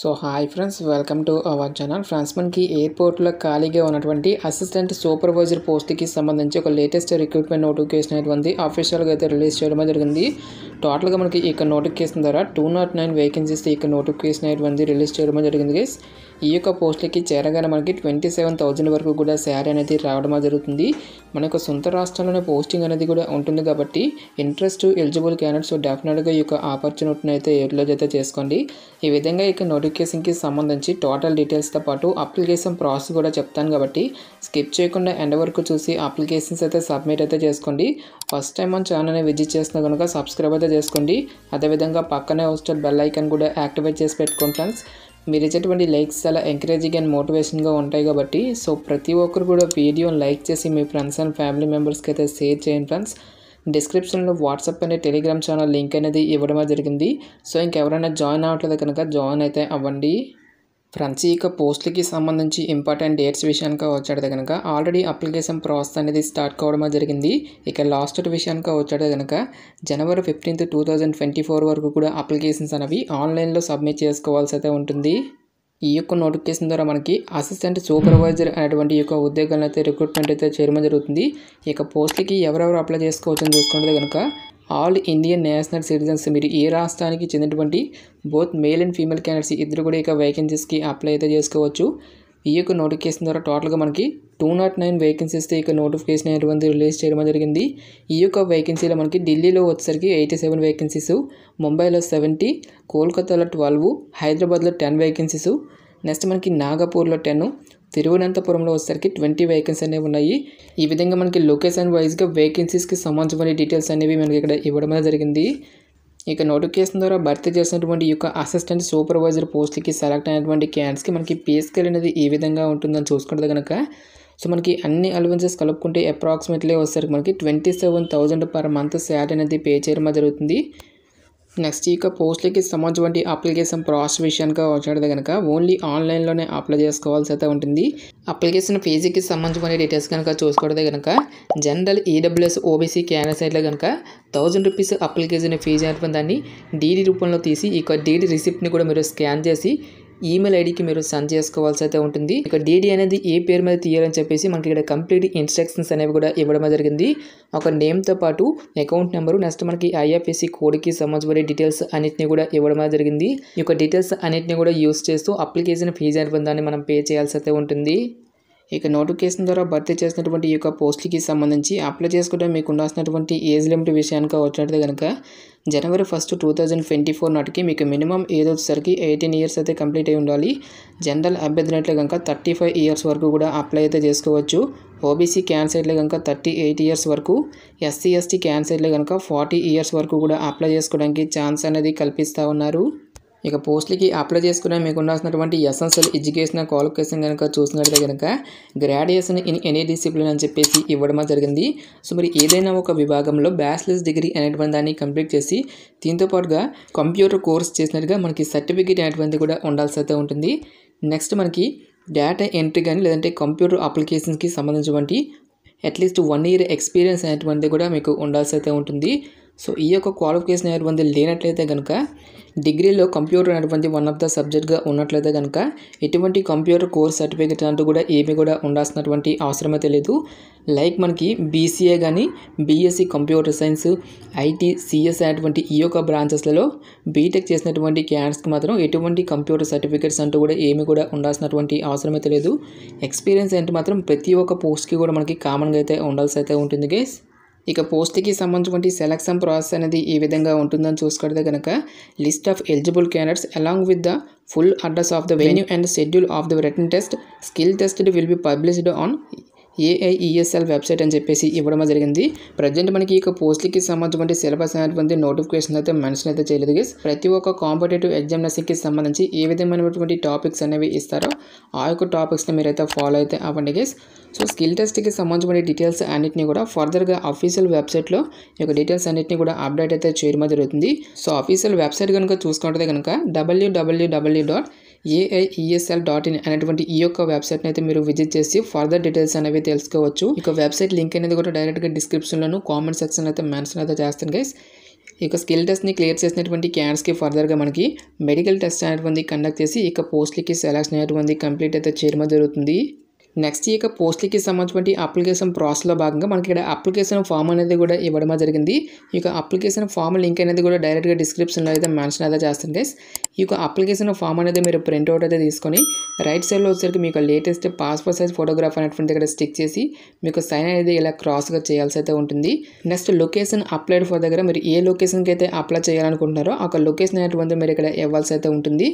So hi friends, welcome to our channel. Friends, మనకి ఎయిర్పోర్ట్లో ఖాళీగా ఉన్నటువంటి అసిస్టెంట్ సూపర్వైజర్ పోస్ట్కి సంబంధించి ఒక లేటెస్ట్ రిక్రూట్మెంట్ నోటిఫికేషన్ అనేది అఫీషియల్గా అయితే రిలీజ్ చేయడం జరిగింది. టోటల్గా మనకి ఇక నోటిఫికేషన్ ద్వారా 209 వేకెన్సీస్ ఇక నోటిఫికేషన్ అనేది రిలీజ్ చేయడం జరిగింది గైస్. ఈ యొక్క పోస్ట్లకి చేరగానే మనకి 27,000 వరకు కూడా శాలరీ అనేది రావడం జరుగుతుంది. మన యొక్క సొంత రాష్ట్రంలోనే పోస్టింగ్ అనేది కూడా ఉంటుంది కాబట్టి ఇంట్రెస్ట్ ఎలిజిబుల్ క్యాండిడేట్స్ డెఫినెట్గా ఈ యొక్క ఆపర్చునిటీని అయితే యూటిలైజ్ అయితే చేసుకోండి. ఈ విధంగా ఇక నోటిఫికేషన్కి సంబంధించి టోటల్ డీటెయిల్స్తో పాటు అప్లికేషన్ ప్రాసెస్ కూడా చెప్తాను కాబట్టి స్కిప్ చేయకుండా ఎండ్ వరకు చూసి అప్లికేషన్స్ అయితే సబ్మిట్ అయితే చేసుకోండి. ఫస్ట్ టైం మన ఛానల్ని విజిట్ చేసిన కనుక సబ్స్క్రైబ్ అయితే చేసుకోండి. అదేవిధంగా పక్కనే వస్తే బెల్ ఐకాన్ కూడా యాక్టివేట్ చేసి పెట్టుకోండి ఫ్రెండ్స్. మీరు ఇచ్చేటువంటి లైక్స్ చాలా ఎంకరేజింగ్ అండ్ మోటివేషన్గా ఉంటాయి కాబట్టి సో ప్రతి ఒక్కరు కూడా వీడియోని లైక్ చేసి మీ ఫ్రెండ్స్ అండ్ ఫ్యామిలీ మెంబర్స్కి అయితే షేర్ చేయండి ఫ్రెండ్స్. డిస్క్రిప్షన్లో వాట్సాప్ అనే టెలిగ్రామ్ ఛానల్ లింక్ అనేది ఇవ్వడం జరిగింది. సో ఇంకెవరైనా జాయిన్ అవ్వట్లేదు కనుక జాయిన్ అయితే అవ్వండి. ఫ్రెండ్స్, ఇక పోస్టులకి సంబంధించి ఇంపార్టెంట్ డేట్స్ విషయానికి వచ్చాడు కనుక ఆల్రెడీ అప్లికేషన్ ప్రాసెస్ అనేది స్టార్ట్ కావడం జరిగింది. ఇక లాస్ట్ విషయానికి వచ్చాడు కనుక January 15th, 2024 వరకు కూడా అప్లికేషన్స్ అనేవి ఆన్లైన్లో సబ్మిట్ చేసుకోవాల్సి అయితే ఉంటుంది. ఈ యొక్క నోటిఫికేషన్ ద్వారా మనకి అసిస్టెంట్ సూపర్వైజర్ అనేటువంటి ఈ యొక్క ఉద్యోగాలను అయితే రిక్రూట్మెంట్ అయితే చేయడం జరుగుతుంది. ఇక పోస్టులకి ఎవరెవరు అప్లై చేసుకోవచ్చని చూసుకుంటే కనుక ఆల్ ఇండియన్ నేషనల్ సిటిజన్స్, మీరు ఏ రాష్ట్రానికి చెందినటువంటి both male and female candidates ఇద్దరు కూడా ఇక వేకెన్సీస్కి అప్లై అయితే చేసుకోవచ్చు. ఈ యొక్క నోటిఫికేషన్ ద్వారా టోటల్గా మనకి 209 వేకెన్సీస్తో ఇక నోటిఫికేషన్ అనేది రిలీజ్ చేయడం జరిగింది. ఈ యొక్క వేకెన్సీలో మనకి ఢిల్లీలో వచ్చేసరికి 87 వేకెన్సీస్, ముంబైలో 70, కోల్కతాలో 12, హైదరాబాద్లో 10 వేకెన్సీస్, నెక్స్ట్ మనకి నాగపూర్లో 10, తిరువనంతపురంలో వచ్చేసరికి 20 వేకెన్సీ అనేవి ఉన్నాయి. ఈ విధంగా మనకి లొకేషన్ వైజ్గా వేకెన్సీస్కి సంబంధించిన డీటెయిల్స్ అనేవి మనకి ఇక్కడ ఇవ్వడం జరిగింది. ఇక నోటిఫికేషన్ ద్వారా భర్తీ చేసినటువంటి ఈ యొక్క అసిస్టెంట్ సూపర్వైజర్ పోస్ట్లకి సెలెక్ట్ అయినటువంటి క్యాండిడేట్స్కి మనకి పే స్కేల్ అనేది ఏ విధంగా ఉంటుందని చూసుకుంటే కనుక సో మనకి అన్ని అలవెన్సెస్ కలుపుకుంటే అప్రాక్సిమేట్లీ వచ్చేసరికి మనకి 27,000 పర్ మంత్ శాలరీ అనేది పే చేయడం జరుగుతుంది. నెక్స్ట్ ఇక పోస్టులకి సంబంధించిన అప్లికేషన్ ప్రాసెస్ విషయానికి వచ్చేది కనుక ఓన్లీ ఆన్లైన్లోనే అప్లై చేసుకోవాల్సి అయితే ఉంటుంది. అప్లికేషన్ ఫీజుకి సంబంధించిన డీటెయిల్స్ కనుక చూసుకోవడదే కనుక జనరల్ ఈడబ్ల్యూఎస్ ఓబీసీ క్యాండిడేట్స్ అయితే కనుక 1000 రూపీస్ అప్లికేషన్ ఫీజు అయినటువంటి దాన్ని డీడీ రూపంలో తీసి ఇక డీడీ రిసిప్ట్ని కూడా మీరు స్కాన్ చేసి ఈమెయిల్ ఐడికి మీరు సెండ్ చేసుకోవాల్సి అయితే ఉంటుంది. ఇక డీడీ అనేది ఏ పేరు మీద తీయాలని చెప్పేసి మనకి ఇక్కడ కంప్లీట్ ఇన్స్ట్రక్షన్స్ అనేవి కూడా ఇవ్వడం జరిగింది. ఒక నేమ్తో పాటు అకౌంట్ నెంబరు, నెక్స్ట్ మనకి ఐఎఫ్ఎస్సి కోడ్కి సంబంధించిన డీటెయిల్స్ అన్నింటినీ కూడా ఇవ్వడం జరిగింది. ఈ యొక్క డీటెయిల్స్ అన్నింటినీ కూడా యూస్ చేస్తూ అప్లికేషన్ ఫీజు అయిన దాన్ని మనం పే చేయాల్సి అయితే ఉంటుంది. ఇక నోటిఫికేషన్ ద్వారా భర్తీ చేసినటువంటి ఈ యొక్క పోస్టులకి సంబంధించి అప్లై చేసుకుంటే మీకు ఉండాల్సినటువంటి ఏజ్ లిమిట్ విషయానికి వచ్చినట్టు కనుక January 1st, 2024 నాటికి మీకు మినిమం ఏజ్ వచ్చేసరికి 18 ఇయర్స్ అయితే కంప్లీట్ అయి ఉండాలి. జనరల్ అభ్యర్థినట్లే కనుక 35 ఇయర్స్ వరకు కూడా అప్లై అయితే చేసుకోవచ్చు. ఓబీసీ క్యాన్సైడ్లే కనుక 38 ఇయర్స్ వరకు, ఎస్సీ ఎస్టీ క్యాన్సైడ్లే కనుక 40 ఇయర్స్ వరకు కూడా అప్లై చేసుకోవడానికి ఛాన్స్ అనేది కల్పిస్తూ ఉన్నారు. ఇక పోస్టులకి అప్లై చేసుకునే మీకు ఉండాల్సినటువంటి ఎసెన్షియల్ ఎడ్యుకేషనల్ క్వాలిఫికేషన్ కనుక చూసినట్లయితే కనుక గ్రాడ్యుయేషన్ ఇన్ ఎనీ డిసిప్లిన్ అని చెప్పేసి ఇవ్వడం జరిగింది. సో మరి ఏదైనా ఒక విభాగంలో బ్యాచిలర్స్ డిగ్రీ అనేటువంటి దాన్ని కంప్లీట్ చేసి దీంతో పాటుగా కంప్యూటర్ కోర్స్ చేసినట్టుగా మనకి సర్టిఫికేట్ అనేటువంటిది కూడా ఉండాల్సి అయితే ఉంటుంది. నెక్స్ట్ మనకి డేటా ఎంట్రీ కానీ లేదంటే కంప్యూటర్ అప్లికేషన్స్కి సంబంధించినటువంటి అట్లీస్ట్ 1 year ఎక్స్పీరియన్స్ అనేటువంటిది కూడా మీకు ఉండాల్సి అయితే ఉంటుంది. సో ఈ యొక్క క్వాలిఫికేషన్ అనేటువంటి లేనట్లయితే కనుక డిగ్రీలో కంప్యూటర్ అనేటువంటి వన్ ఆఫ్ ద సబ్జెక్ట్గా ఉన్నట్లయితే కనుక ఎటువంటి కంప్యూటర్ కోర్స్ సర్టిఫికేట్ అంటూ కూడా ఏమీ కూడా ఉండాల్సినటువంటి అవసరమే తెలియదు. లైక్ మనకి బీసీఏ కానీ BSc computer science, IT, CS అనేటువంటి ఈ యొక్క బ్రాంచెస్లలో బీటెక్ చేసినటువంటి క్యాండిడేట్స్కి మాత్రం ఎటువంటి కంప్యూటర్ సర్టిఫికేట్స్ అంటూ కూడా ఏమీ కూడా ఉండాల్సినటువంటి అవసరమే తెలియదు. ఎక్స్పీరియన్స్ అంటే మాత్రం ప్రతి ఒక్క పోస్ట్కి కూడా మనకి కామన్గా అయితే ఉండాల్సి అయితే ఉంటుంది గైస్. ఇక పోస్ట్కి సంబంధించిన సెలక్షన్ ప్రాసెస్ అనేది ఈ విధంగా ఉంటుందని చూసుకుంటే కనుక list of eligible candidates along with the full address of the venue and schedule of the written test skill test will be published on AIESL website అని చెప్పేసి ఇవ్వడం జరిగింది. ప్రజెంట్ మనకి ఇక పోస్టులకి సంబంధించిన సిలబస్ అనేటువంటి నోటిఫికేషన్ అయితే మెన్షన్ అయితే చేయలేదు గైస్. ప్రతి ఒక్క కాంపిటేటివ్ ఎగ్జామినేషన్కి సంబంధించి ఏ విధమైనటువంటి టాపిక్స్ అనేవి ఇస్తారో ఆ యొక్క టాపిక్స్ని మీరైతే ఫాలో అయితే అవ్వండి గైస్. సో స్కిల్ టెస్ట్కి సంబంధించిన డీటెయిల్స్ అన్నింటినీ కూడా ఫర్దర్గా అఫీషియల్ వెబ్సైట్లో ఈ యొక్క డీటెయిల్స్ అన్నింటినీ కూడా అప్డేట్ అయితే చేయడం జరుగుతుంది. సో అఫీషియల్ వెబ్సైట్ కనుక చూసుకుంటే కనుక www.AIESL.in అనేటువంటి ఈ యొక్క వెబ్సైట్ని అయితే మీరు విజిట్ చేసి ఫర్దర్ డీటెయిల్స్ అనేవి తెలుసుకోవచ్చు. ఇక వెబ్సైట్ లింక్ అనేది కూడా డైరెక్ట్గా డిస్క్రిప్షన్లోను కామెంట్ సెక్షన్ అయితే మెన్షన్ అయితే చేస్తాను గైస్. ఇక స్కిల్ టెస్ట్ని క్లియర్ చేసినటువంటి క్యాండిడేట్స్కి ఫర్దర్గా మనకి మెడికల్ టెస్ట్ అనేటువంటి కండక్ట్ చేసి ఇక పోస్ట్లకి సెలక్షన్ అనేటువంటి కంప్లీట్ అయితే చేయడం జరుగుతుంది. నెక్స్ట్ ఇక పోస్ట్లకి సంబంధించిన అప్లికేషన్ ప్రాసెస్లో భాగంగా మనకి ఇక్కడ అప్లికేషన్ ఫామ్ అనేది కూడా ఇవ్వడం జరిగింది. ఇక అప్లికేషన్ ఫామ్ లింక్ అనేది కూడా డైరెక్ట్గా డిస్క్రిప్షన్లో అయితే మెన్షన్ అయితే చేస్తాను గైస్. ఈ యొక్క అప్లికేషన్ ఫామ్ అనేది మీరు ప్రింట్అవుట్ అయితే తీసుకొని రైట్ సైడ్లో వచ్చేసరికి మీకు లేటెస్ట్ పాస్పోర్ట్ సైజ్ ఫోటోగ్రాఫ్ అనేటువంటి ఇక్కడ స్టిక్ చేసి మీకు సైన్ అనేది ఇలా క్రాస్గా చేయాల్సి అయితే ఉంటుంది. నెక్స్ట్ లొకేషన్ అప్లైడ్ ఫర్ దగ్గర మీరు ఏ లొకేషన్కి అయితే అప్లై చేయాలనుకుంటున్నారో ఆ లొకేషన్ అనేటువంటి మీరు ఇక్కడ ఇవ్వాల్సి అయితే ఉంటుంది.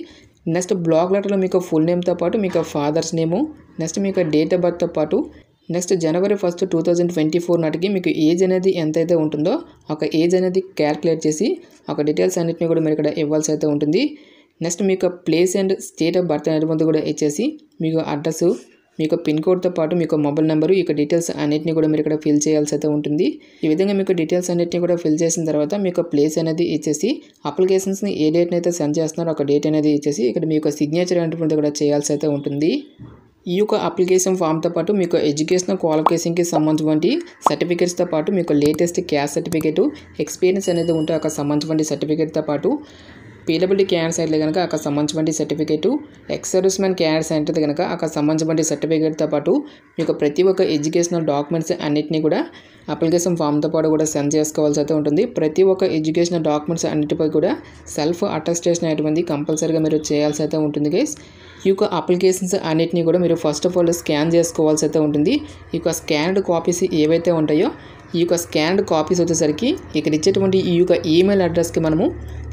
నెక్స్ట్ బ్లాక్ లెటర్లో మీకు ఫుల్ నేమ్తో పాటు మీకు ఫాదర్స్ నేము, నెక్స్ట్ మీకు డేట్ ఆఫ్ బర్త్తో పాటు నెక్స్ట్ January 1, 2024 నాటికి మీకు ఏజ్ అనేది ఎంతైతే ఉంటుందో ఒక ఏజ్ అనేది క్యాల్కులేట్ చేసి ఒక డీటెయిల్స్ అన్నింటినీ కూడా మీరు ఇక్కడ ఇవ్వాల్సి అయితే ఉంటుంది. నెక్స్ట్ మీకు place and state of birth అనేటువంటి కూడా ఇచ్చేసి మీకు అడ్రస్, మీకు పిన్ కోడ్తో పాటు మీకు మొబైల్ నెంబరు ఇక డీటెయిల్స్ అన్నింటినీ కూడా మీరు ఇక్కడ ఫిల్ చేయాల్సి అయితే ఉంటుంది. ఈ విధంగా మీకు డీటెయిల్స్ అన్నింటినీ కూడా ఫిల్ చేసిన తర్వాత మీకు ప్లేస్ అనేది ఇచ్చేసి అప్లికేషన్స్ని ఏ డేట్ని అయితే సెండ్ చేస్తున్నారో ఒక డేట్ అనేది ఇచ్చేసి ఇక్కడ మీకు సిగ్నేచర్ అనేటువంటి కూడా చేయాల్సి అయితే ఉంటుంది. ఈ యొక్క అప్లికేషన్ ఫామ్తో పాటు మీకు ఎడ్యుకేషనల్ క్వాలిఫికేషన్కి సంబంధించిన సర్టిఫికేట్స్తో పాటు మీకు లేటెస్ట్ క్యాస్ట్ సర్టిఫికేట్, ఎక్స్పీరియన్స్ అనేది ఉంటే ఒక సంబంధించిన సర్టిఫికేట్తో పాటు పీడబ్ల్యూడీ క్యాండిడేట్స్ అయితే కనుక అక్కడ సంబంధించిన సర్టిఫికేటు, ఎక్స్ సర్వీస్మెన్ క్యాండిడేట్స్ అయితే కనుక అక్కడ సంబంధించిన సర్టిఫికేట్తో పాటు మీకు ప్రతి ఒక్క ఎడ్యుకేషనల్ డాక్యుమెంట్స్ అన్నింటినీ కూడా అప్లికేషన్ ఫామ్తో పాటు కూడా సెండ్ చేసుకోవాల్సి అయితే ఉంటుంది. ప్రతి ఒక్క ఎడ్యుకేషనల్ డాక్యుమెంట్స్ అన్నిటిపై కూడా సెల్ఫ్ అటెస్టేషన్ అనేటువంటి కంపల్సరీగా మీరు చేయాల్సి అయితే ఉంటుంది గైస్. ఈ యొక్క అప్లికేషన్స్ అన్నిటినీ కూడా మీరు ఫస్ట్ ఆఫ్ ఆల్ స్కాన్ చేసుకోవాల్సి అయితే ఉంటుంది. ఈ యొక్క స్కాన్డ్ కాపీస్ ఏవైతే ఉంటాయో ఈ యొక్క స్కాన్డ్ కాపీస్ వచ్చేసరికి ఇక్కడ ఇచ్చేటువంటి ఈ యొక్క ఈమెయిల్ అడ్రస్కి మనము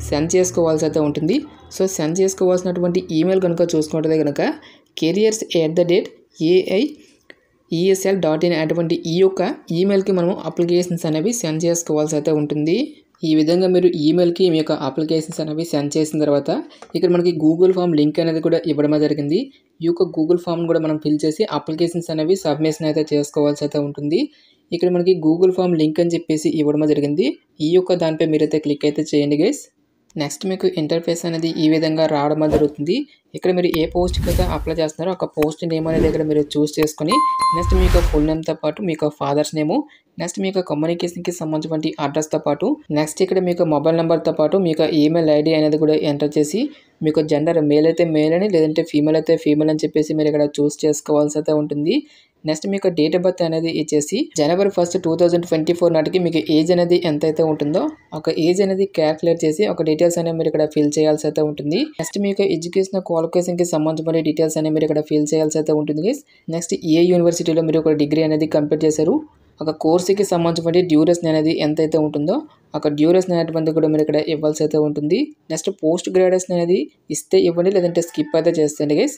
సెండ్ చేసుకోవాల్సి అయితే ఉంటుంది. సో సెండ్ చేసుకోవాల్సినటువంటి ఈమెయిల్ కనుక చూసుకుంటే కనుక careers@aiesl.in అటువంటి ఈ యొక్క ఈమెయిల్కి మనము అప్లికేషన్స్ అనేవి సెండ్ చేసుకోవాల్సి అయితే ఉంటుంది. ఈ విధంగా మీరు ఈమెయిల్కి మీ యొక్క అప్లికేషన్స్ అనేవి సెండ్ చేసిన తర్వాత ఇక్కడ మనకి గూగుల్ ఫామ్ లింక్ అనేది కూడా ఇవ్వడం జరిగింది. ఈ యొక్క గూగుల్ ఫామ్ కూడా మనం ఫిల్ చేసి అప్లికేషన్స్ అనేవి సబ్మిషన్ అయితే చేసుకోవాల్సి అయితే ఉంటుంది. ఇక్కడ మనకి గూగుల్ ఫామ్ లింక్ అని చెప్పేసి ఇవ్వడం జరిగింది. ఈ యొక్క దానిపై మీరైతే క్లిక్ అయితే చేయండి గైస్. నెక్స్ట్ మీకు ఇంటర్ఫేస్ అనేది ఈ విధంగా రావడం జరుగుతుంది. ఇక్కడ మీరు ఏ పోస్ట్కి అయితే అప్లై చేస్తున్నారో ఒక పోస్ట్ నేమ్ అనేది ఇక్కడ మీరు చూస్ చేసుకొని నెక్స్ట్ మీకు ఫుల్ నేమ్తో పాటు మీకు ఫాదర్స్ నేము, నెక్స్ట్ మీకు కమ్యూనికేషన్కి సంబంధించిన అడ్రస్తో పాటు నెక్స్ట్ ఇక్కడ మీకు మొబైల్ నెంబర్తో పాటు మీకు ఈమెయిల్ ఐడి అనేది కూడా ఎంటర్ చేసి మీకు జెండర్ మేల్ అయితే మేల్ అని లేదంటే ఫీమేల్ అయితే ఫీమేల్ అని చెప్పేసి మీరు ఇక్కడ చూస్ చేసుకోవాల్సి అయితే ఉంటుంది. నెక్స్ట్ మీకు డేట్ ఆఫ్ బర్త్ అనేది ఇచ్చేసి January 1, 2024 నాటికి మీకు ఏజ్ అనేది ఎంతైతే ఉంటుందో ఒక ఏజ్ అనేది క్యాల్కులేట్ చేసి ఒక డీటెయిల్స్ అనేవి మీరు ఇక్కడ ఫిల్ చేయాల్సి అయితే ఉంటుంది. నెక్స్ట్ మీకు ఎడ్యుకేషనల్ క్వాలిఫికేషన్కి సంబంధించిన డీటెయిల్స్ అనేవి మీరు ఇక్కడ ఫిల్ చేయాల్సి అయితే ఉంటుంది గైస్. నెక్స్ట్ ఏ యూనివర్సిటీలో మీరు ఒక డిగ్రీ అనేది కంప్లీట్ చేశారు, ఒక కోర్సుకి సంబంధించిన డ్యూరేషన్ అనేది ఎంతైతే ఉంటుందో ఒక డ్యూరేషన్ అనేటువంటి కూడా మీరు ఇక్కడ ఇవ్వాల్సి అయితే ఉంటుంది. నెక్స్ట్ పోస్ట్ గ్రాడ్యుయేషన్ అనేది ఇస్తే ఇవ్వండి లేదంటే స్కిప్ అయితే చేస్తుంది గైస్.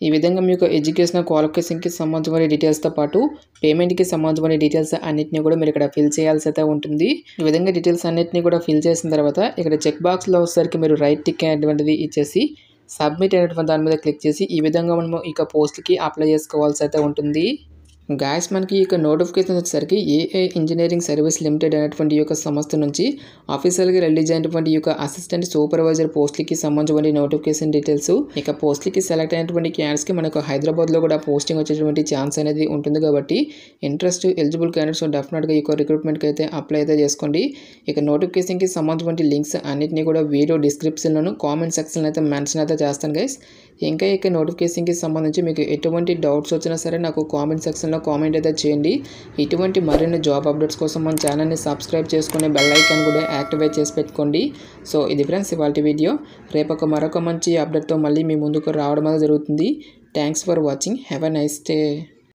ఈ విధంగా మీకు ఎడ్యుకేషనల్ క్వాలిఫికేషన్కి సంబంధించిన డీటెయిల్స్తో పాటు పేమెంట్కి సంబంధించిన డీటెయిల్స్ అన్నింటినీ కూడా మీరు ఇక్కడ ఫిల్ చేయాల్సి అయితే ఉంటుంది. ఈ విధంగా డీటెయిల్స్ అన్నింటినీ కూడా ఫిల్ చేసిన తర్వాత ఇక్కడ చెక్ బాక్స్లో వచ్చేసరికి మీరు రైట్ టిక్ అనేటువంటిది ఇచ్చేసి సబ్మిట్ అనేటువంటి దాని మీద క్లిక్ చేసి ఈ విధంగా మనము ఇక పోస్ట్కి అప్లై చేసుకోవాల్సి అయితే ఉంటుంది. గాయస్ మనకి ఇక నోటిఫికేషన్ వచ్చేసరికి ఏఐ ఇంజనీరింగ్ సర్వీస్ లిమిటెడ్ అనేటువంటి యొక్క సంస్థ నుంచి ఆఫీషియల్గా రిలీజ్ అయినటువంటి యొక్క అసిస్టెంట్ సూపర్వైజర్ పోస్ట్లకి సంబంధించిన నోటిఫికేషన్ డీటెయిల్స్ ఇక పోస్ట్లకి సెలెక్ట్ అయినటువంటి క్యాండిడేట్స్కి మనకు హైదరాబాద్లో కూడా పోస్టింగ్ వచ్చేటువంటి ఛాన్స్ అనేది ఉంటుంది. కాబట్టి ఇంట్రెస్ట్ ఎలిజిబుల్ క్యాండిడేట్స్ డెఫినెట్గా ఈ రిక్రూట్మెంట్కి అయితే అప్లై అయితే చేసుకోండి. ఇక నోటిఫికేషన్కి సంబంధించిన లింక్స్ అన్నింటినీ కూడా వీడియో డిస్క్రిప్షన్లోను కామెంట్ సెక్షన్లో అయితే మెన్షన్ అయితే చేస్తాను గైస్. ఇంకా ఇక నోటిఫికేషన్కి సంబంధించి మీకు ఎటువంటి డౌట్స్ వచ్చినా సరే నాకు కామెంట్ సెక్షన్లో కామెంట్ అయితే చేయండి. ఇటువంటి మరిన్ని జాబ్ అప్డేట్స్ కోసం మన ఛానల్ని సబ్స్క్రైబ్ చేసుకుని బెల్ ఐకాన్ కూడా యాక్టివేట్ చేసి పెట్టుకోండి. సో ఇది ఫ్రెండ్స్ ఇవాళ వీడియో. రేపు మరొక మంచి అప్డేట్తో మళ్ళీ మీ ముందుకు రావడం జరుగుతుంది. Thanks for watching. Have a nice day.